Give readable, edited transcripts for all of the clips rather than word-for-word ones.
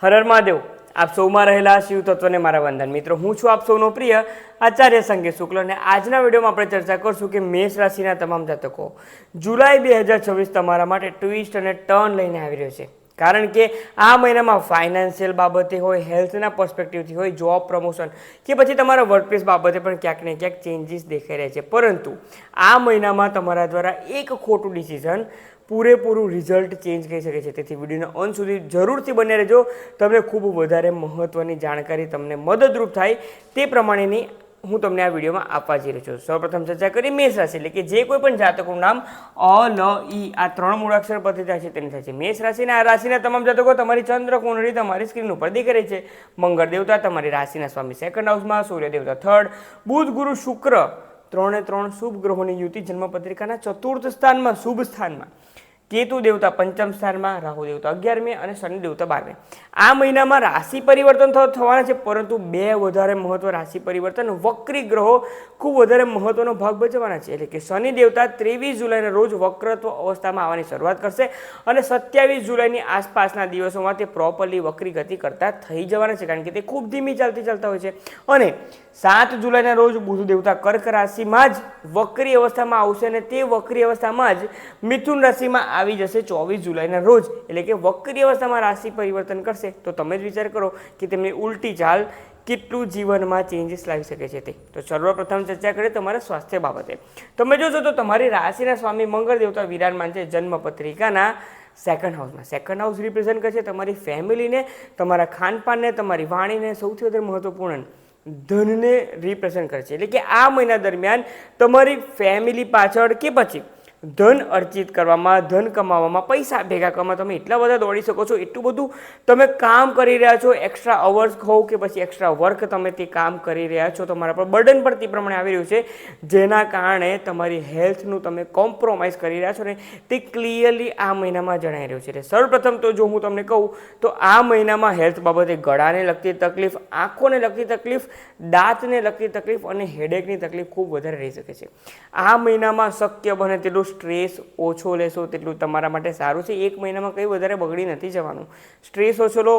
હર હર મહાદેવ। આપ સૌમાં રહેલા શિવ તત્વને મારા વંદન। મિત્રો, હું છું આપ સૌનો પ્રિય આચાર્ય સંકેત શુક્લ અને આજના વિડીયોમાં આપણે ચર્ચા કરશું કે મેષ રાશિના તમામ જાતકો જુલાઈ 2026 તમારા માટે ટ્વિસ્ટ અને ટર્ન લઈને આવી રહ્યો છે। કારણ કે આ મહિનામાં ફાઇનાન્શિયલ બાબતે હોય, હેલ્થના પર્સપેક્ટિવથી હોય, જોબ પ્રમોશન કે પછી તમારા વર્કપ્લેસ બાબતે પણ ક્યાંક ને ક્યાંક ચેન્જીસ દેખાઈ રહ્યા છે। પરંતુ આ મહિનામાં તમારા દ્વારા એક ખોટું ડિસિઝન પૂરેપૂરું રિઝલ્ટ ચેન્જ કરી શકે છે। તેથી વિડીયોના અંત સુધી જરૂરથી બને રહેજો। તમને ખૂબ વધારે મહત્ત્વની જાણકારી તમને મદદરૂપ થાય તે પ્રમાણેની હું તમને આ વિડીયોમાં આપવા જઈ રહ્યો છું। સૌપ્રથમ ચર્ચા કરી મેષ રાશિ, એટલે કે જે કોઈ પણ જાતકોનું નામ અ, લ, ઈ આ ત્રણ મૂળાક્ષર પરથી થાય છે તેની થાય છે મેષ રાશિના। આ રાશિના તમામ જાતકો તમારી ચંદ્ર કુંડળી તમારી સ્ક્રીન ઉપર દેખાઈ રહી છે। મંગળ દેવતા તમારી રાશિના સ્વામી સેકન્ડ હાઉસમાં, સૂર્ય દેવતા થર્ડ, બુધ ગુરુ શુક્ર 3 શુભ ગ્રહોની યુતિ જન્મપત્રિકાના ચતુર્થ સ્થાનમાં શુભ સ્થાનમાં, કેતુ દેવતા પંચમ સ્થાનમાં, રાહુ દેવતા 11મે અને શનિ દેવતા 12મે। આ મહિનામાં રાશિ પરિવર્તન થવાના છે, પરંતુ બે વધારે મહત્વ રાશિ પરિવર્તન વક્રી ગ્રહો ખૂબ વધારે મહત્વનો ભાગ ભજવવાના છે। એટલે કે શનિ દેવતા 23 જુલાઈના રોજ વક્રત્વ અવસ્થામાં આવવાની શરૂઆત કરશે અને 27 જુલાઈની આસપાસના દિવસોમાં તે પ્રોપરલી વક્રી ગતિ કરતા થઈ જવાના છે, કારણ કે તે ખૂબ ધીમી ચાલતા હોય છે। અને 7 જુલાઈના રોજ બુધ દેવતા કર્ક રાશિમાં જ વક્રી અવસ્થામાં આવશે અને તે વક્રી અવસ્થામાં જ મિથુન રાશિમાં આવી જશે 24 જુલાઈના રોજ। એટલે કે વક્રી અવસ્થામાં રાશિ પરિવર્તન કરશે તો તમે જ વિચાર કરો કે તેમની ઉલટી ચાલ કેટલું જીવનમાં ચેન્જીસ લાવી શકે છે તે। તો સર્વપ્રથમ ચર્ચા કરીએ તમારા સ્વાસ્થ્ય બાબતે। તમે જોશો તો તમારી રાશિના સ્વામી મંગળ દેવતા વિરાજમાન છે જન્મપત્રિકાના સેકન્ડ હાઉસમાં। સેકન્ડ હાઉસ રિપ્રેઝન્ટ કરે છે તમારી ફેમિલીને, તમારા ખાનપાનને, તમારી વાણીને, સૌથી વધારે મહત્વપૂર્ણ ધનને રિપ્રેઝન્ટ કરે છે। એટલે કે આ મહિના દરમિયાન તમારી ફેમિલી પાછળ કે પછી ધન અર્જિત કરવામાં, ધન કમાવામાં, પૈસા ભેગા કરવામાં તમે એટલા બધા દોડી શકો છો, એટલું બધું તમે કામ કરી રહ્યા છો, એક્સ્ટ્રા અવર્સ કહો કે પછી એક્સ્ટ્રા વર્ક તમે તે કામ કરી રહ્યા છો, તમારા પર બર્ડન પણ તે પ્રમાણે આવી રહ્યું છે, જેના કારણે તમારી હેલ્થનું તમે કોમ્પ્રોમાઇઝ કરી રહ્યા છો ને તે ક્લિયરલી આ મહિનામાં જણાઈ રહ્યું છે। એટલે સર્વપ્રથમ તો જો હું તમને કહું તો આ મહિનામાં હેલ્થ બાબતે ગળાને લગતી તકલીફ, આંખોને લગતી તકલીફ, દાંતને લગતી તકલીફ અને હેડેકની તકલીફ ખૂબ વધારે રહી શકે છે। આ મહિનામાં શક્ય બને તેટલું સ્ટ્રેસ ઓછો લેશો તેટલું તમારા માટે સારું છે। એક મહિનામાં કંઈ વધારે બગડી નથી જવાનું। સ્ટ્રેસ ઓછો લો,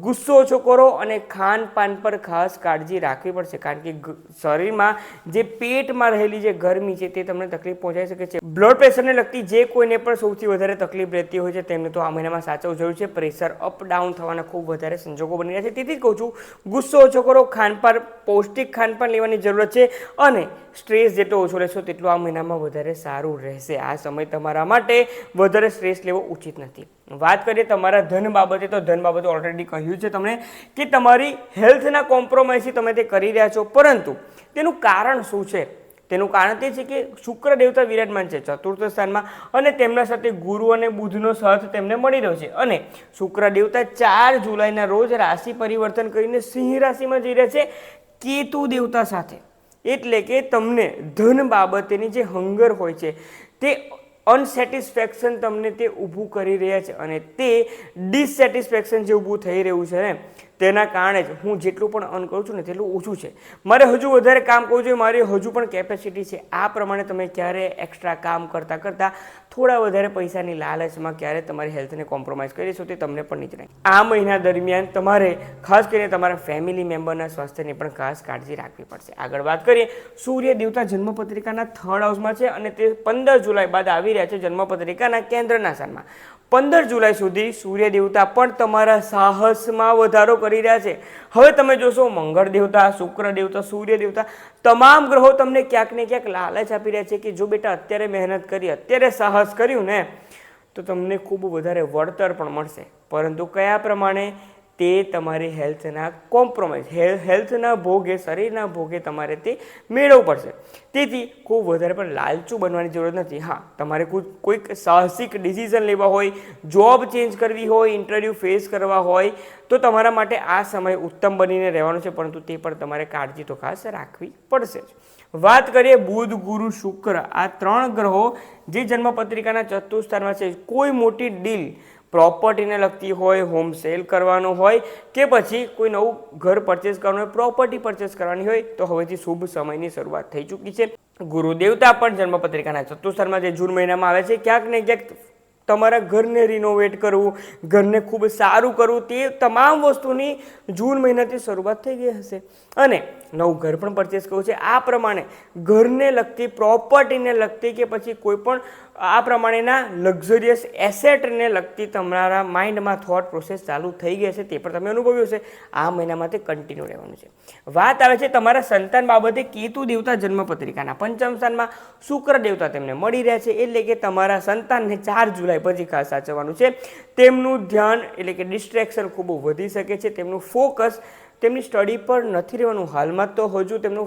ગુસ્સો ઓછો કરો અને ખાનપાન પર ખાસ કાળજી રાખવી પડશે, કારણ કે શરીરમાં જે પેટમાં રહેલી જે ગરમી છે તે તમને તકલીફ પહોંચાડી શકે છે। બ્લડ પ્રેશરને લગતી જે કોઈને પણ સૌથી વધારે તકલીફ રહેતી હોય છે તેમને તો આ મહિનામાં સાચવવું જરૂર છે। પ્રેશર અપ ડાઉન થવાના ખૂબ વધારે સંજોગો બની રહ્યા છે, તેથી જ કહું છું ગુસ્સો ઓછો કરો, ખાનપાન પૌષ્ટિક ખાનપાન લેવાની જરૂરત છે અને સ્ટ્રેસ જેટલો ઓછો લેશો તેટલું આ મહિનામાં વધારે સારું રહેશે। આ સમય તમારા માટે વધારે સ્ટ્રેસ લેવો ઉચિત નથી। વાત કરીએ તમારા ધન બાબતે, તો ધન બાબતે ઓલરેડી કહ્યું છે તમને કે તમારી હેલ્થના કોમ્પ્રોમાઇઝથી તમે તે કરી રહ્યા છો, પરંતુ તેનું કારણ શું છે? તેનું કારણ તે છે કે શુક્ર દેવતા વિરાજમાન છે ચતુર્થ સ્થાનમાં અને તેમના સાથે ગુરુ અને બુધનો સાથ તેમને મળી રહ્યો છે અને શુક્ર દેવતા 4 જુલાઈના રોજ રાશિ પરિવર્તન કરીને સિંહ રાશિમાં જઈ રહ્યા છે કેતુ દેવતા સાથે। એટલે કે તમને ધન બાબતેની જે હંગર હોય છે તે અનસેટિસ્ફેક્શન તમને તે ઊભું કરી રહ્યા છે અને તે ડિસસેટિસ્ફેક્શન જે ઊભું થઈ રહ્યું છે ને તેના કારણે જ હું જેટલું પણ અર્ન કરું છું ને તેટલું ઓછું છે, મારે હજુ વધારે કામ કરવું જોઈએ, મારી હજુ પણ કેપેસિટી છે। આ પ્રમાણે તમે ક્યારે એક્સ્ટ્રા કામ કરતાં થોડા વધારે પૈસાની લાલચમાં ક્યારે તમારી હેલ્થને કોમ્પ્રોમાઇઝ કરીશો તે તમને પણ નહીં જણાય। આ મહિના દરમિયાન તમારે ખાસ કરીને તમારા ફેમિલી મેમ્બરના સ્વાસ્થ્યની પણ ખાસ કાળજી રાખવી પડશે। આગળ વાત કરીએ, સૂર્ય દેવતા જન્મપત્રિકાના થર્ડ હાઉસમાં છે અને તે 15 જુલાઈ બાદ આવી રહ્યા છે જન્મપત્રિકાના કેન્દ્રના સ્થાનમાં। 15 જુલાઈ સુધી સૂર્ય દેવતા પણ તમારા સાહસમાં વધારો કરી રહ્યા છે। હવે તમે જોશો મંગળ દેવતા, શુક્ર દેવતા, સૂર્ય દેવતા તમામ ગ્રહો તમને ક્યાંક ને ક્યાંક લાલચ આપી રહ્યા છે કે જો બેટા અત્યારે મહેનત કરી, અત્યારે સાહસ કર્યું ને તો તમને ખૂબ વધારે વળતર પણ મળશે, પરંતુ કયા પ્રમાણે તે તમારી હેલ્થના કોમ્પ્રોમાઇઝ, હેલ્થના ભોગે, શરીરના ભોગે તમારે તે મેળવવું પડશે। તેથી ખૂબ વધારે પણ લાલચું બનવાની જરૂર નથી। હા, તમારે કોઈક સાહસિક ડિસિઝન લેવા હોય, જોબ ચેન્જ કરવી હોય, ઇન્ટરવ્યૂ ફેસ કરવા હોય તો તમારા માટે આ સમય ઉત્તમ બનીને રહેવાનો છે, પરંતુ તે પણ તમારે કાળજી તો ખાસ રાખવી પડશે જ। વાત કરીએ બુધ ગુરુ શુક્ર આ ત્રણ ગ્રહો જે જન્મપત્રિકાના ચતુર્થ સ્થાનમાં છે, કોઈ મોટી ડીલ પ્રોપર્ટીને લગતી હોય, હોમ સેલ કરવાનો હોય કે પછી કોઈ નવું ઘર પરચેસ કરવાનું હોય, પ્રોપર્ટી પરચેસ કરવાની હોય તો હવેથી શુભ સમયની શરૂઆત થઈ ચૂકી છે। ગુરુ દેવતા પણ જન્મપત્રિકાના ચતુર્થ સ્થાનમાં જે જૂન મહિનામાં આવે છે, ક્યાંક ને ક્યાંક તમારા ઘરને રિનોવેટ કરવું, ઘરને ખૂબ સારું કરવું, તે તમામ વસ્તુની જૂન મહિનાથી શરૂઆત થઈ ગઈ હશે અને નવું ઘર પણ પરચેસ કરવું છે. આ પ્રમાણે ઘરને લગતી, પ્રોપર્ટીને લગતી કે પછી કોઈ પણ આ પ્રમાણેના લક્ઝરિયસ એસેટને લગતી તમારા માઇન્ડમાં થોટ પ્રોસેસ ચાલુ થઈ ગઈ હશે, તે પણ તમે અનુભવ્યું હશે. આ મહિનામાં તે કન્ટિન્યુ રહેવાનું છે. વાત આવે છે તમારા સંતાન બાબતે. કેતુ દેવતા જન્મપત્રિકાના પંચમ સ્થાનમાં, શુક્ર દેવતા તેમને મળી રહ્યા છે, એટલે કે તમારા સંતાનને 4 જુલાઈ પછી ખાસ સાચવવાનું છે. તેમનું ધ્યાન એટલે કે ડિસ્ટ્રેક્શન ખૂબ વધી શકે છે. તેમનું ફોકસ તેમની સ્ટડી પર નથી રહેવાનું. હાલમાં તો હજુ તેમનું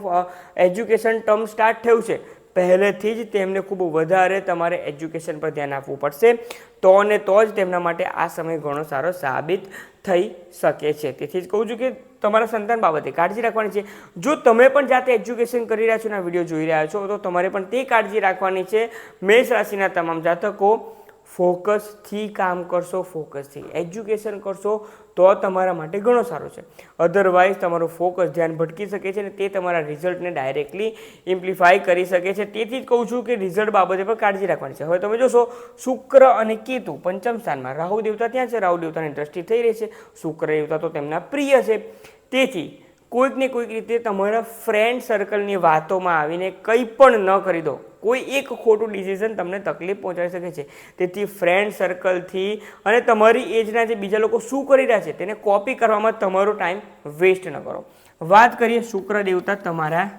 એજ્યુકેશન ટર્મ સ્ટાર્ટ થયું છે, પહેલેથી જ તેમને ખૂબ વધારે તમારે એજ્યુકેશન પર ધ્યાન આપવું પડશે. તો ને તો જ તેમના માટે આ સમય ઘણો સારો સાબિત થઈ શકે છે. તેથી જ કહું છું કે તમારા સંતાન બાબતે કાળજી રાખવાની છે. જો તમે પણ જાતે એજ્યુકેશન કરી રહ્યા છો અને આ વિડીયો જોઈ રહ્યા છો તો તમારે પણ તે કાળજી રાખવાની છે. મેષ રાશિના તમામ જાતકો ફોકસથી કામ કરશો, ફોકસથી એજ્યુકેશન કરશો તો તમારા માટે ઘણો સારો છે. અધરવાઇઝ તમારું ફોકસ, ધ્યાન ભટકી શકે છે અને તે તમારા રિઝલ્ટને ડાયરેક્ટલી ઇમ્પ્લિફાય કરી શકે છે. તેથી જ કહું છું કે રિઝલ્ટ બાબતે પણ કાળજી રાખવાની છે. હવે તમે જોશો શુક્ર અને કેતુ પંચમ સ્થાનમાં, રાહુ દેવતા ત્યાં છે, રાહુ દેવતાની દ્રષ્ટિ થઈ રહી છે, શુક્ર દેવતા તો તેમના પ્રિય છે. તેથી કોઈક ને કોઈક રીતે તમારા ફ્રેન્ડ સર્કલની વાતોમાં આવીને કંઈ પણ ન કરી દો. કોઈ એક ખોટું ડિસિઝન તમને તકલીફ પહોંચાડી શકે છે. તેથી ફ્રેન્ડ સર્કલથી અને તમારી એજના જે બીજા લોકો શું કરી રહ્યા છે તેને કોપી કરવામાં તમારો ટાઈમ વેસ્ટ ન કરો. વાત કરીએ શુક્ર દેવતા તમારા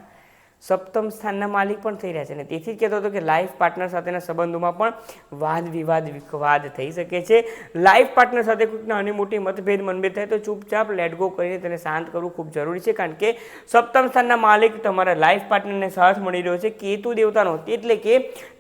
સપ્તમ સ્થાનના માલિક પણ થઈ રહ્યા છે અને તેથી જ કહેતો હતો કે લાઈફ પાર્ટનર સાથેના સંબંધોમાં પણ વાદ વિવાદ વિખવાદ થઈ શકે છે. લાઈફ પાર્ટનર સાથે કોઈક નાની મોટી મતભેદ મનભેદ થાય તો ચૂપચાપ લેટ ગો કરીને તેને શાંત કરવું ખૂબ જરૂરી છે. કારણ કે સપ્તમ સ્થાનના માલિક તમારા લાઈફ પાર્ટનરને સાથ મળી રહ્યો છે કેતુ દેવતાનો, એટલે કે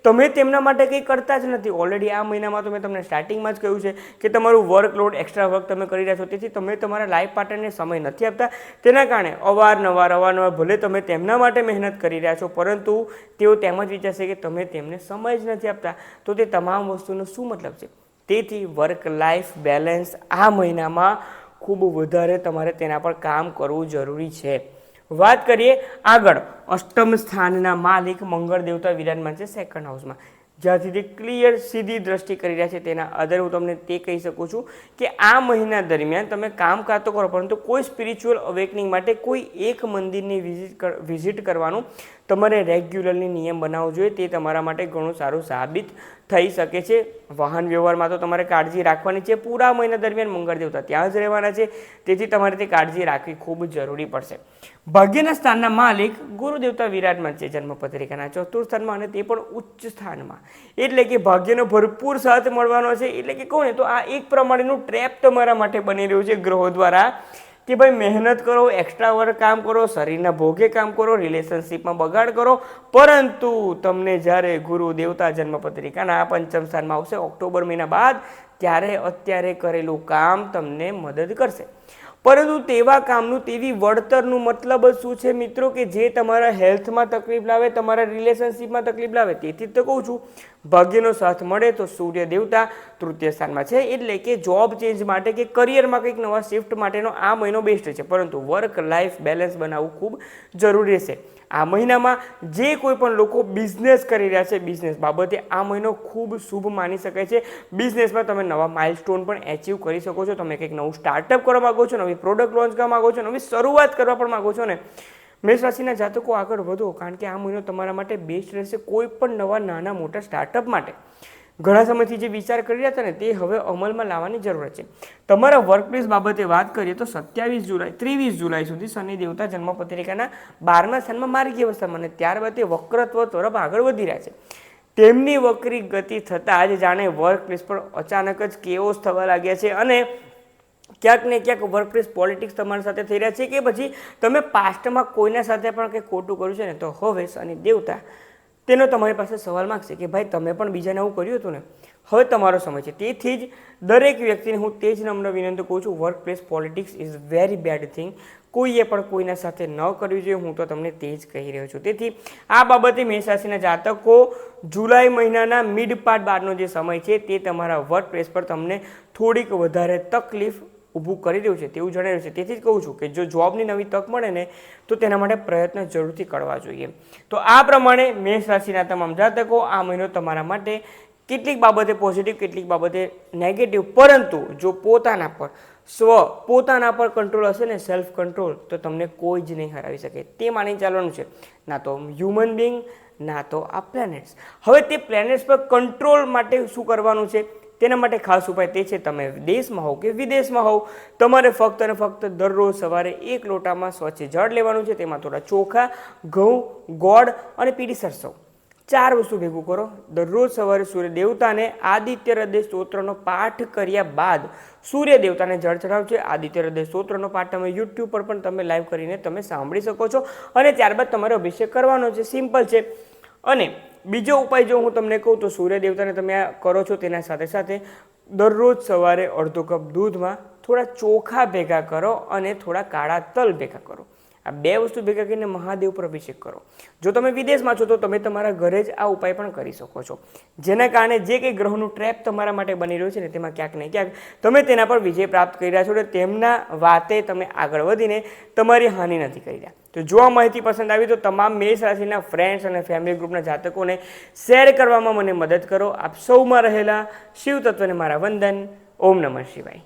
તમે તેમના માટે કંઈ કરતા જ નથી. ઓલરેડી આ મહિનામાં તો મેં તમને સ્ટાર્ટિંગમાં જ કહ્યું છે કે તમારું વર્કલોડ, એક્સ્ટ્રા વર્ક તમે કરી રહ્યા છો, તેથી તમે તમારા લાઈફ પાર્ટનરને સમય નથી આપતા. તેના કારણે અવારનવાર ભલે તમે તેમના માટે મહેનત કરી રહ્યા છો, પરંતુ તેઓ તેમ જ વિચારશે કે તમે તેમને સમય જ નથી આપતા, તો તે તમામ વસ્તુનો શું મતલબ છે. તેથી વર્ક લાઈફ બેલેન્સ આ મહિનામાં ખૂબ વધારે તમારે તેના પર કામ કરવું જરૂરી છે. વાત કરીએ આગળ, અષ્ટમ સ્થાનના માલિક મંગળ દેવતા વિરાજમાન છે સેકન્ડ હાઉસમાં, જ્યાંથી તે ક્લિયર સીધી દ્રષ્ટિ કરી રહ્યા છે. તેના આધારે હું તમને તે કહી શકું છું કે આ મહિના દરમિયાન તમે કામ કાં તો કરો, પરંતુ કોઈ સ્પિરિચ્યુઅલ અવેકનિંગ માટે કોઈ એક મંદિરની વિઝિટ કરવાનું તમારે રેગ્યુલરલી નિયમ બનાવવો જોઈએ. તે તમારા માટે ઘણું સારું સાબિત થઈ શકે છે. વાહન વ્યવહારમાં તો તમારે કાળજી રાખવાની છે. પૂરા મહિના દરમિયાન મંગળ દેવતા ત્યાં જ રહેવાના છે, તેથી તમારે તે કાળજી રાખવી ખૂબ જરૂરી પડશે. ભાગ્યના સ્થાનના માલિક ગુરુ દેવતા વિરાજમાન છે જન્મપત્રિકાના ચતુર્થ સ્થાનમાં અને તે પણ ઉચ્ચ સ્થાનમાં, એટલે કે ભાગ્યનો ભરપૂર સાથ મળવાનો છે. એટલે કે કહું ને તો આ એક પ્રમાણેનું ટ્રેપ તમારા માટે બની રહ્યું છે ગ્રહો દ્વારા કે ભાઈ મહેનત કરો, એક્સ્ટ્રા વર્ક કામ કરો, શરીરના ભોગે કામ કરો, રિલેશનશિપમાં બગાડ કરો, પરંતુ તમને જ્યારે ગુરુ દેવતા જન્મપત્રિકાના પંચમ સ્થાનમાં આવશે ઓક્ટોબર મહિના બાદ, ત્યારે અત્યારે કરેલું કામ તમને મદદ કરશે. પરંતુ તેવા કામનું, તેવી વળતરનું મતલબ જ શું છે મિત્રો, કે જે તમારા હેલ્થમાં તકલીફ લાવે, તમારા રિલેશનશિપમાં તકલીફ લાવે. તેથી જ તો કહું છું ભાગ્યનો સાથ મળે તો સૂર્ય દેવતા તૃતીય સ્થાનમાં છે, એટલે કે જોબ ચેન્જ માટે કે કરિયરમાં કંઈક નવા શિફ્ટ માટેનો આ મહિનો બેસ્ટ છે. પરંતુ વર્ક લાઈફ બેલેન્સ બનાવવું ખૂબ જરૂરી રહેશે. આ મહિનામાં જે કોઈ પણ લોકો બિઝનેસ કરી રહ્યા છે, બિઝનેસ બાબતે આ મહિનો ખૂબ શુભ માની શકાય છે. બિઝનેસમાં તમે નવા માઇલસ્ટોન પણ એચીવ કરી શકો છો. તમે કંઈક નવું સ્ટાર્ટઅપ કરવા માગો છો, નવી પ્રોડક્ટ લોન્ચ કરવા માગો છો, નવી શરૂઆત કરવા પણ માગો છો ને, મેષ રાશિના જાતકો આગળ વધો, કારણ કે આ મહિનો તમારા માટે બેસ્ટ રહેશે કોઈ પણ નવા નાના મોટા સ્ટાર્ટઅપ માટે. ઘણા સમયથી જે વિચાર કરી રહ્યા હતા ને તે હવે અમલમાં લાવવાની જરૂર છે. તમારા વર્કપ્લેસ બાબતે વાત કરીએ તો 23 જુલાઈ સુધી શનિ દેવતા જન્મપત્રિકાના 12મા સ્થાનમાં માર્ગીય અવસ્થામાં અને ત્યારબાદ તે વક્રત્વ તરફ આગળ વધી રહ્યા છે. તેમની વક્રી ગતિ થતાં જ જાણે વર્કપ્લેસ પર અચાનક જ કેઓસ થવા લાગ્યા છે અને ક્યાંક ને ક્યાંક વર્કપ્લેસ પોલિટિક્સ તમારી સાથે થઈ રહ્યા છે કે પછી તમે પાસ્ટમાં કોઈના સાથે પણ કંઈ ખોટું કર્યું છે ને, તો હવે શનિ દેવતા તેનો તમારી પાસે સવાલ માગશે કે ભાઈ તમે પણ બીજાને આવું કર્યું હતું ને, હવે તમારો સમય છે. તેથી જ દરેક વ્યક્તિને હું તે જ નમ્ર વિનંતી કહું છું, workplace politics is very bad thing. કોઈએ પણ કોઈના સાથે ન કરવી જોઈએ, હું તો તમને તે જ કહી રહ્યો છું. તેથી આ બાબતે મેષ રાશિના જાતકો જુલાઈ મહિનાના મિડ પાર્ટ બાદનો જે સમય છે તે તમારા વર્કપ્લેસ પર તમને થોડીક વધારે તકલીફ ઊભું કરી રહ્યું છે તેવું જણાવ્યું છે. તેથી જ કહું છું કે જો જોબની નવી તક મળે ને તો તેના માટે પ્રયત્ન જરૂરથી કરવા જોઈએ. તો આ પ્રમાણે મેષ રાશિના તમામ જાતકો આ મહિનો તમારા માટે કેટલીક બાબતે પોઝિટિવ, કેટલીક બાબતે નેગેટિવ, પરંતુ જો પોતાના પર કંટ્રોલ હશે ને, સેલ્ફ કંટ્રોલ, તો તમને કોઈ જ નહીં હરાવી શકે. તે માની ચાલવાનું છે, ના તો હ્યુમન બિંગ, ના તો આ પ્લેનેટ્સ. હવે તે પ્લેનેટ્સ પર કંટ્રોલ માટે શું કરવાનું છે, તેના માટે ખાસ ઉપાય તે છે, તમે દેશમાં હોવ કે વિદેશમાં હોવ, તમારે ફક્ત અને ફક્ત દરરોજ સવારે 1 લોટામાં સ્વચ્છ જળ લેવાનું છે. તેમાં થોડા ચોખા, ઘઉં, ગોળ અને પીળી સરસવ, 4 વસ્તુ ભેગું કરો. દરરોજ સવારે સૂર્ય દેવતાને આદિત્ય હૃદય સ્તોત્રનો પાઠ કર્યા બાદ સૂર્ય દેવતાને જળ ચઢાવજો. આદિત્ય હૃદય સ્તોત્રનો પાઠ તમે યુટ્યુબ પર પણ તમે લાઈવ કરીને તમે સાંભળી શકો છો, અને ત્યારબાદ તમારે અભિષેક કરવાનો છે. સિમ્પલ છે. અને બીજો ઉપાય જો હું તમને કહું તો સૂર્ય દેવતાને તમે આ કરો છો, તેના સાથે સાથે દરરોજ સવારે અડધો કપ દૂધમાં થોડા ચોખા ભેગા કરો અને થોડા કાળા તલ ભેગા કરો. આ 2 વસ્તુ ભેગા કરીને મહાદેવ પર અભિષેક કરો. જો તમે વિદેશમાં છો તો તમે તમારા ઘરે જ આ ઉપાય પણ કરી શકો છો, જેના કારણે જે કંઈ ગ્રહોનું ટ્રેપ તમારા માટે બની રહ્યું છે ને, તેમાં ક્યાંક ને ક્યાંક તમે તેના પર વિજય પ્રાપ્ત કરી રહ્યા છો, એટલે તેમના વાતે તમે આગળ વધીને તમારી હાનિ નથી કરી રહ્યા. તો જો આ માહિતી પસંદ આવી તો તમામ મેષ રાશિના ફ્રેન્ડ્સ અને ફેમિલી ગ્રુપના જાતકોને શેર કરવામાં મને મદદ કરો. આપ સૌમાં રહેલા શિવ તત્વને મારા વંદન. ઓમ નમઃ શિવાય.